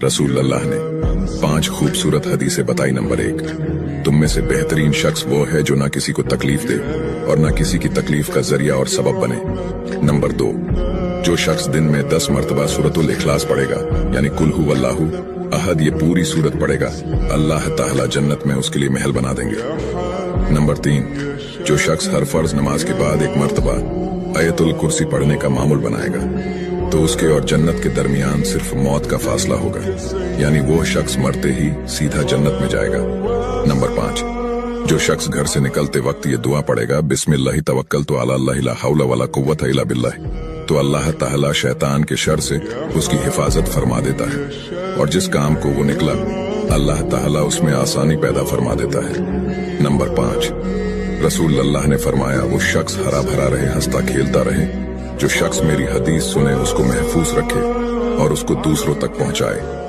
रसूल अल्लाह ने 5 खूबसूरत हदीसें बताई। नंबर 1, तुम में से बेहतरीन शख्स वो है जो ना किसी को तकलीफ दे और ना किसी की तकलीफ का जरिया और सबब बने। नंबर 2, जो शख्स दिन में 10 मरतबा सूरतुल इखलास पढ़ेगा, यानी कुल हु अल्लाहु अहद, ये पूरी सूरत पढ़ेगा, अल्लाह ताला जन्नत में उसके लिए महल बना देंगे। नंबर 3, जो शख्स हर फर्ज नमाज के बाद 1 मरतबा आयतुल कुर्सी पढ़ने का मामूल बनाएगा, तो उसके और जन्नत के दरमियान सिर्फ मौत का फासला होगा, यानी वो शख्स मरते ही सीधा जन्नत में जाएगा। नंबर 5, जो शख्स घर से निकलते वक्त ये दुआ पढ़ेगा, बिस्मिल्लाहि तवक्कलतु अला अल्लाह ला हौला वला कुव्वता इल्ला बिल्लाह, तो अल्लाह ताला शैतान के शर से उसकी हिफाजत फरमा देता है और जिस काम को वो निकला अल्लाह ताला उसमें आसानी पैदा फरमा देता है। नंबर 5, रसूल अल्लाह ने फरमाया, वो शख्स हरा भरा रहे, हंसता खेलता रहे, जो शख्स मेरी हदीस सुने उसको महफूज रखे और उसको दूसरों तक पहुंचाए।